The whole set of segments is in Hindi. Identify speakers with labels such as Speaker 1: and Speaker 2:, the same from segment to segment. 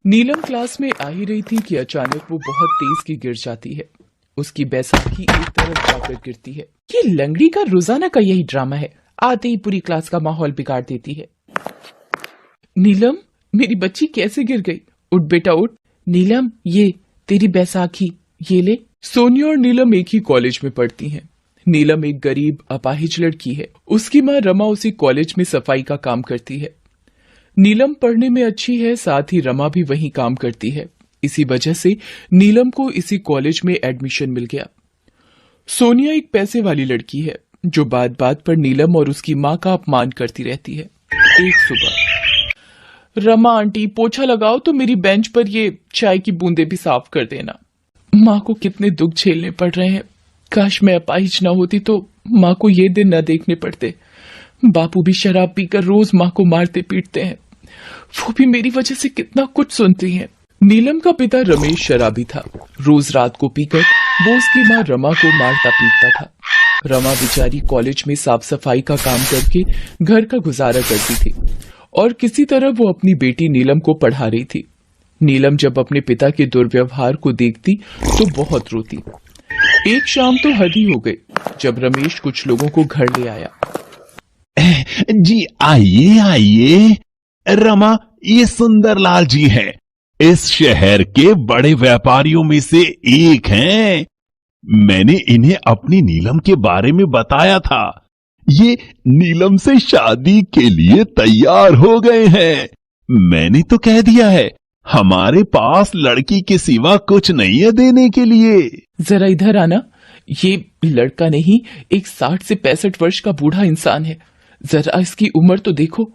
Speaker 1: नीलम क्लास में आ ही रही थी कि अचानक वो बहुत तेज की गिर जाती है। उसकी बैसाखी एक तरफ जाकर गिरती है। ये लंगड़ी का रोजाना का यही ड्रामा है, आते ही पूरी क्लास का माहौल बिगाड़ देती है। नीलम, मेरी बच्ची कैसे गिर गई? उठ बेटा उठ। नीलम, ये तेरी बैसाखी, ये ले। सोनिया और नीलम एक ही कॉलेज में पढ़ती हैं। नीलम एक गरीब अपाहिज लड़की है। उसकी माँ रमा उसी कॉलेज में सफाई का काम करती है। नीलम पढ़ने में अच्छी है, साथ ही रमा भी वहीं काम करती है। इसी वजह से नीलम को इसी कॉलेज में एडमिशन मिल गया। सोनिया एक पैसे वाली लड़की है जो बात बात पर नीलम और उसकी माँ का अपमान करती रहती है। एक सुबह, रमा आंटी पोछा लगाओ तो मेरी बेंच पर ये चाय की बूंदे भी साफ कर देना। माँ को कितने दुख झेलने पड़ रहे हैं। काश मैं अपाहिज ना होती तो माँ को ये दिन न देखने पड़ते। बापू भी शराब पीकर रोज माँ को मारते पीटते हैं। वो भी मेरी वजह से कितना कुछ सुनती हैं। नीलम का पिता रमेश शराबी था। रोज रात को पीकर वो उसकी माँ रमा को मारता पीटता था। रमा बेचारी कॉलेज में साफ सफाई का काम करके घर का गुजारा करती थी और किसी तरह वो अपनी बेटी नीलम को पढ़ा रही थी। नीलम जब अपने पिता के दुर्व्यवहार को देखती तो बहुत रोती। एक शाम तो हद ही हो गई जब रमेश कुछ लोगों को घर ले आया।
Speaker 2: जी आइए आइए। रमा, ये सुंदरलाल जी हैं। इस शहर के बड़े व्यापारियों में से एक हैं। मैंने इन्हें अपनी नीलम के बारे में बताया था। ये नीलम से शादी के लिए तैयार हो गए हैं। मैंने तो कह दिया है, हमारे पास लड़की के सिवा कुछ नहीं है देने के लिए।
Speaker 1: जरा इधर आना। ये लड़का नहीं, एक 60 से 65 वर्ष का बूढ़ा इंसान है। जरा इसकी उम्र तो देखो।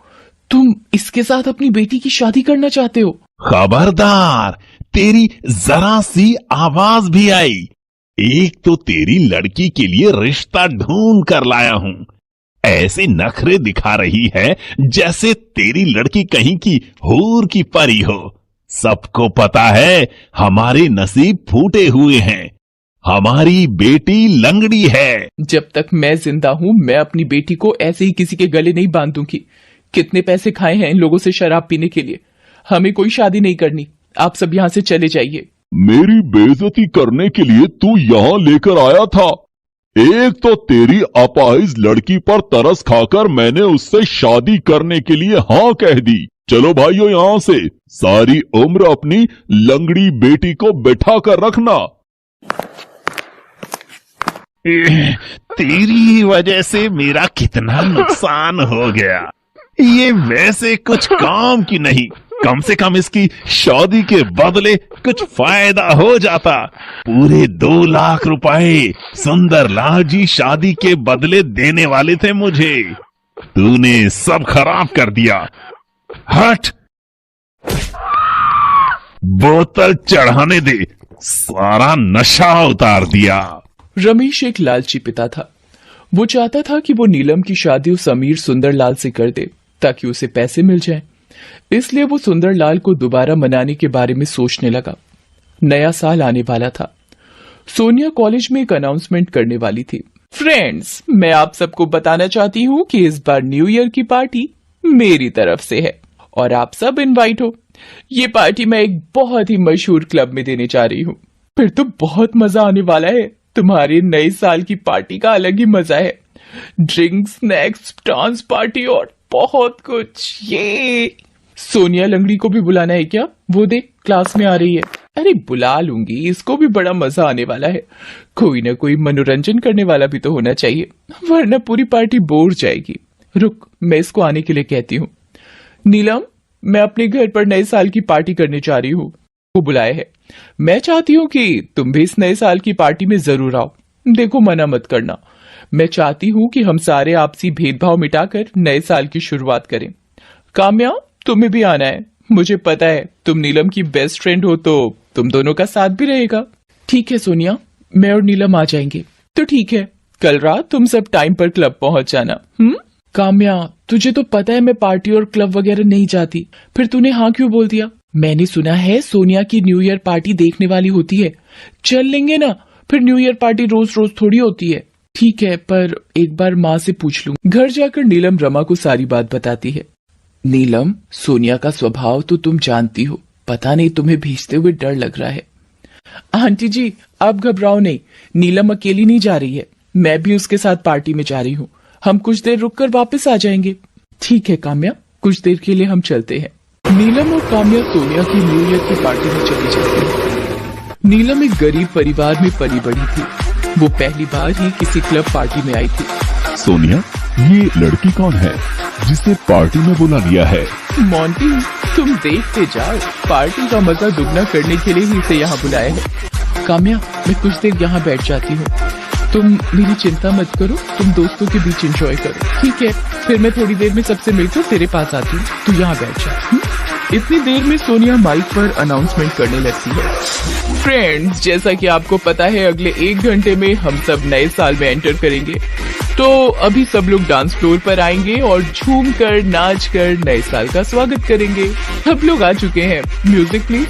Speaker 1: तुम इसके साथ अपनी बेटी की शादी करना चाहते हो?
Speaker 2: खबरदार, तेरी जरा सी आवाज भी आई। एक तो तेरी लड़की के लिए रिश्ता ढूंढ कर लाया हूं। ऐसे नखरे दिखा रही है जैसे तेरी लड़की कहीं की हूर की परी हो। सबको पता है हमारे नसीब फूटे हुए हैं। हमारी बेटी लंगड़ी है।
Speaker 1: जब तक मैं जिंदा हूं मैं अपनी बेटी को ऐसे ही किसी के गले नहीं बांध दूंगी। कितने पैसे खाए हैं इन लोगों से शराब पीने के लिए। हमें कोई शादी नहीं करनी। आप सब यहाँ से चले जाइए।
Speaker 2: मेरी बेइज्जती करने के लिए तू यहाँ लेकर आया था। एक तो तेरी अपाहिज लड़की पर तरस खाकर मैंने उससे शादी करने के लिए हाँ कह दी। चलो भाइयों यहाँ से। सारी उम्र अपनी लंगड़ी बेटी को बैठा कर रखना। तेरी वजह से मेरा कितना नुकसान हो गया। ये वैसे कुछ काम की नहीं, कम से कम इसकी शादी के बदले कुछ फायदा हो जाता। पूरे 2 लाख रुपए सुंदरलाल जी शादी के बदले देने वाले थे मुझे। तूने सब खराब कर दिया। हट, बोतल चढ़ाने दे। सारा नशा उतार दिया।
Speaker 1: रमेश एक लालची पिता था। वो चाहता था कि वो नीलम की शादी उस अमीर सुंदरलाल से कर दे ताकि उसे पैसे मिल जाएं। इसलिए वो सुंदरलाल को दोबारा मनाने के बारे में सोचने लगा। नया साल आने वाला था। सोनिया कॉलेज में एक अनाउंसमेंट करने वाली थी। फ्रेंड्स, मैं आप सबको बताना चाहती हूँ कि इस बार न्यू ईयर की पार्टी मेरी तरफ से है और आप सब इनवाइट हो। ये पार्टी मैं एक बहुत ही मशहूर क्लब में देने जा रही हूँ। फिर तो बहुत मजा आने वाला है। तुम्हारे नए साल की पार्टी का अलग ही मजा है। ड्रिंक्स, स्नैक्स, डांस पार्टी और बहुत कुछ। ये सोनिया लंगड़ी को भी बुलाना है क्या? वो देख क्लास में आ रही है। अरे बुला लूंगी, इसको भी बड़ा मजा आने वाला है। कोई ना कोई मनोरंजन करने वाला भी तो होना चाहिए, वरना पूरी पार्टी बोर जाएगी। रुक, मैं इसको आने के लिए कहती हूँ। नीलम, मैं अपने घर पर नए साल की पार्टी करने जा रही हूँ। वो बुलाए है। मैं चाहती हूँ कि तुम भी इस नए साल की पार्टी में जरूर आओ। देखो, मना मत करना। मैं चाहती हूँ कि हम सारे आपसी भेदभाव मिटाकर नए साल की शुरुआत करें। काम्या, तुम्हें भी आना है। मुझे पता है तुम नीलम की बेस्ट फ्रेंड हो तो तुम दोनों का साथ भी रहेगा। ठीक है सोनिया, मैं और नीलम आ जाएंगे। तो ठीक है, कल रात तुम सब टाइम पर क्लब पहुंच जाना। काम्या, तुझे तो पता है मैं पार्टी और क्लब वगैरह नहीं जाती, फिर तूने हाँ क्यों बोल दिया? मैंने सुना है सोनिया की न्यू ईयर पार्टी देखने वाली होती है। चल लेंगे ना। फिर न्यू ईयर पार्टी रोज रोज थोड़ी होती है। ठीक है, पर एक बार माँ से पूछ लूं। घर जाकर नीलम रमा को सारी बात बताती है। नीलम, सोनिया का स्वभाव तो तुम जानती हो, पता नहीं तुम्हें भेजते हुए डर लग रहा है। आंटी जी आप घबराओ नहीं, नीलम अकेली नहीं जा रही है, मैं भी उसके साथ पार्टी में जा रही हूँ। हम कुछ देर रुककर वापस आ जाएंगे। ठीक है काम्या, कुछ देर के लिए हम चलते हैं। नीलम और काम्या सोनिया की न्यू ईयर की पार्टी में चली जाती है। नीलम एक गरीब परिवार में पली बड़ी थी। वो पहली बार ही किसी क्लब पार्टी में आई थी।
Speaker 2: सोनिया, ये लड़की कौन है जिसे पार्टी में बुला लिया है?
Speaker 1: मोंटी तुम देखते जाओ, पार्टी का मजा दुगना करने के लिए ही इसे यहाँ बुलाया है। काम्या मैं कुछ देर यहाँ बैठ जाती हूँ, तुम मेरी चिंता मत करो, तुम दोस्तों के बीच एंजॉय करो। ठीक है, फिर मैं थोड़ी देर में सबसे मिलकर तेरे पास आती हूँ, तू यहाँ बैठ जा। इतनी देर में सोनिया माइक पर अनाउंसमेंट करने लगती है। फ्रेंड्स, जैसा कि आपको पता है अगले 1 घंटे में हम सब नए साल में एंटर करेंगे, तो अभी सब लोग डांस फ्लोर पर आएंगे और झूम कर नाच कर नए साल का स्वागत करेंगे। सब लोग आ चुके हैं, म्यूजिक प्लीज।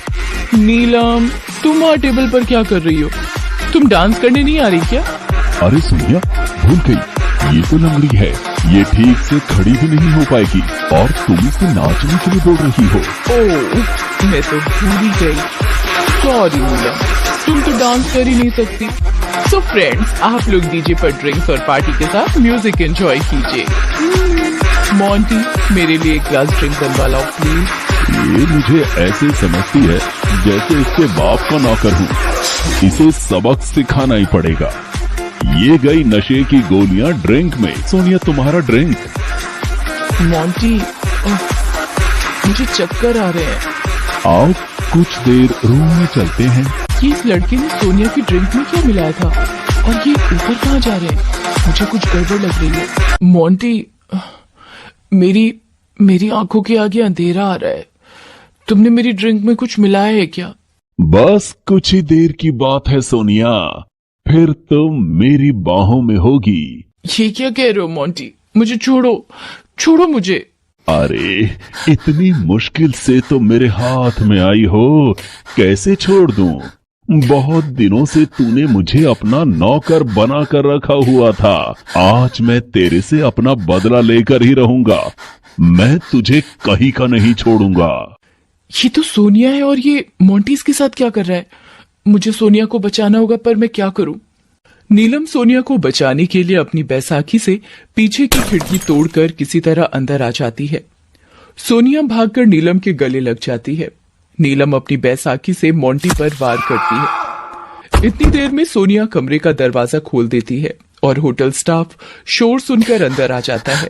Speaker 1: नीलम तुम वहाँ टेबल पर क्या कर रही हो? तुम डांस करने नहीं आ रही क्या?
Speaker 2: अरे सोनिया, भूल गई, ये तो लंगड़ी है, ये ठीक से खड़ी भी नहीं हो पाएगी और तुम इसे नाचने के लिए बोल रही हो।
Speaker 1: ओह, मैं तो भूल ही गई। सॉरी नीलम, तुम तो डांस कर ही नहीं सकती। सो फ्रेंड्स, आप लोग डीजे पर ड्रिंक्स और पार्टी के साथ म्यूजिक एंजॉय कीजिए। मोंटी मेरे लिए एक ग्लास ड्रिंक बनवा लाओ प्लीज।
Speaker 2: ये मुझे ऐसे समझती है जैसे इसके बाप का नौकर हूँ। इसे सबक सिखाना ही पड़ेगा। ये गई नशे की गोलियां ड्रिंक में। सोनिया, तुम्हारा ड्रिंक।
Speaker 1: मोंटी मुझे चक्कर आ रहे हैं।
Speaker 2: आओ कुछ देर रूम में चलते हैं।
Speaker 1: ये इस लड़के ने सोनिया की ड्रिंक में क्या मिलाया था और ये ऊपर कहाँ जा रहे हैं? मुझे कुछ गड़बड़ लग रही है। मोंटी मेरी आंखों के आगे अंधेरा आ रहा है, तुमने मेरी ड्रिंक में कुछ मिलाया है क्या?
Speaker 2: बस कुछ ही देर की बात है सोनिया, फिर तुम मेरी बाहों में होगी।
Speaker 1: ये क्या कह रहे हो मोंटी? मुझे छोड़ो मुझे।
Speaker 2: अरे इतनी मुश्किल से तो मेरे हाथ में आई हो, कैसे छोड़ दूं? बहुत दिनों से तूने मुझे अपना नौकर बना कर रखा हुआ था। आज मैं तेरे से अपना बदला लेकर ही रहूंगा। मैं तुझे कहीं का नहीं छोड़ूंगा।
Speaker 1: ये तो सोनिया है और ये मोंटी इसके साथ क्या कर रहा है? मुझे सोनिया को बचाना होगा, पर मैं क्या करूं? नीलम सोनिया को बचाने के लिए अपनी बैसाखी से पीछे की खिड़की तोड़कर किसी तरह अंदर आ जाती है। सोनिया भागकर नीलम के गले लग जाती है। नीलम अपनी बैसाखी से मोंटी पर वार करती है। इतनी देर में सोनिया कमरे का दरवाजा खोल देती है और होटल स्टाफ शोर सुनकर अंदर आ जाता है।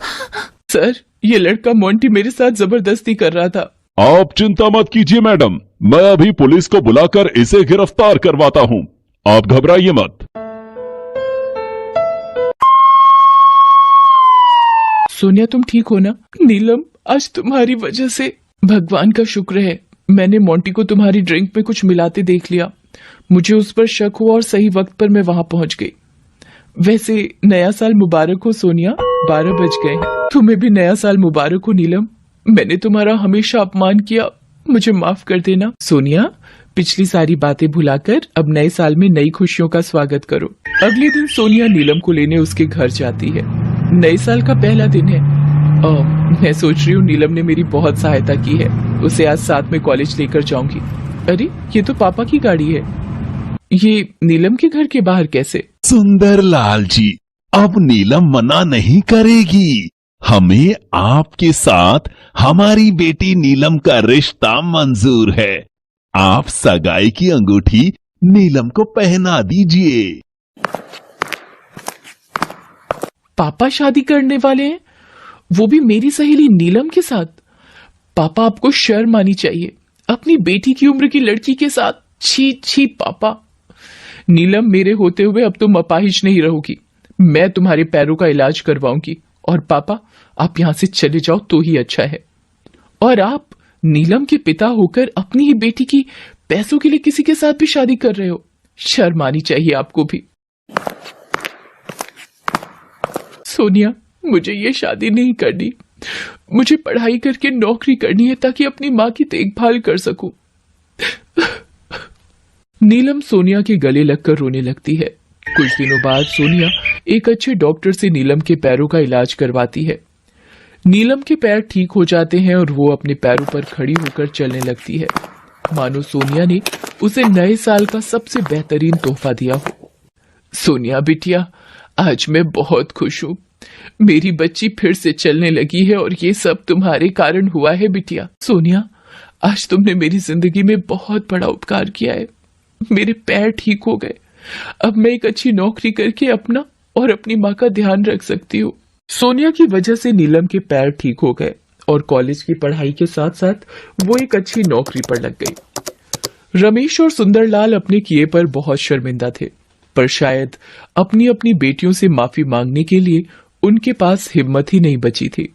Speaker 1: सर, ये लड़का मोंटी मेरे साथ जबरदस्ती कर रहा था।
Speaker 2: आप चिंता मत कीजिए मैडम, मैं अभी पुलिस को बुलाकर इसे गिरफ्तार करवाता हूँ। आप घबराइए मत।
Speaker 1: सोनिया तुम ठीक हो ना? नीलम, आज तुम्हारी वजह से भगवान का शुक्र है मैंने मोंटी को तुम्हारी ड्रिंक में कुछ मिलाते देख लिया। मुझे उस पर शक हुआ और सही वक्त पर मैं वहां पहुंच गई। वैसे नया साल मुबारक हो सोनिया, 12 बज गए हैं। तुम्हें भी नया साल मुबारक हो नीलम। मैंने तुम्हारा हमेशा अपमान किया, मुझे माफ कर देना। सोनिया, पिछली सारी बातें भुलाकर अब नए साल में नई खुशियों का स्वागत करो। अगले दिन सोनिया नीलम को लेने उसके घर जाती है। नए साल का पहला दिन है। मैं सोच रही हूँ नीलम ने मेरी बहुत सहायता की है, उसे आज साथ में कॉलेज लेकर जाऊंगी। अरे ये तो पापा की गाड़ी है, ये नीलम के घर के बाहर कैसे?
Speaker 2: सुंदर लाल जी, अब नीलम मना नहीं करेगी। हमें आपके साथ हमारी बेटी नीलम का रिश्ता मंजूर है। आप सगाई की अंगूठी नीलम को पहना दीजिए।
Speaker 1: पापा शादी करने वाले हैं, वो भी मेरी सहेली नीलम के साथ? पापा आपको शर्म आनी चाहिए, अपनी बेटी की उम्र की लड़की के साथ। छी छी पापा। नीलम, मेरे होते हुए अब तुम अपाहिज नहीं रहोगी, मैं तुम्हारे पैरों का इलाज करवाऊंगी। और पापा, आप यहां से चले जाओ तो ही अच्छा है। और आप नीलम के पिता होकर अपनी ही बेटी की पैसों के लिए किसी के साथ भी शादी कर रहे हो, शर्म आनी चाहिए आपको भी। सोनिया, मुझे ये शादी नहीं करनी, मुझे पढ़ाई करके नौकरी करनी है ताकि अपनी माँ की देखभाल कर सकूं। नीलम सोनिया के गले लगकर रोने लगती है। कुछ दिनों बाद सोनिया एक अच्छे डॉक्टर से नीलम के पैरों का इलाज करवाती है। नीलम के पैर ठीक हो जाते हैं और वो अपने पैरों पर खड़ी होकर चलने लगती है। मानो सोनिया ने उसे नए साल का सबसे बेहतरीन तोहफा दिया हो। सोनिया बिटिया, आज मैं बहुत खुश हूँ। मेरी बच्ची फिर से चलने लगी है और ये सब तुम्हारे कारण हुआ है बिटिया। सोनिया, आज तुमने मेरी जिंदगी में बहुत बड़ा उपकार किया है। मेरे पैर ठीक हो गए। अब मैं एक अच्छी नौकरी करके अपना और अपनी माँ का ध्यान रख सकती हूँ। सोनिया की वजह से नीलम के पैर ठीक हो गए और कॉलेज की पढ़ाई के साथ साथ वो एक अच्छी नौकरी पर लग गई। रमेश और सुंदरलाल अपने किए पर बहुत शर्मिंदा थे, पर शायद अपनी अपनी बेटियों से माफी मांगने के लिए उनके पास हिम्मत ही नहीं बची थी।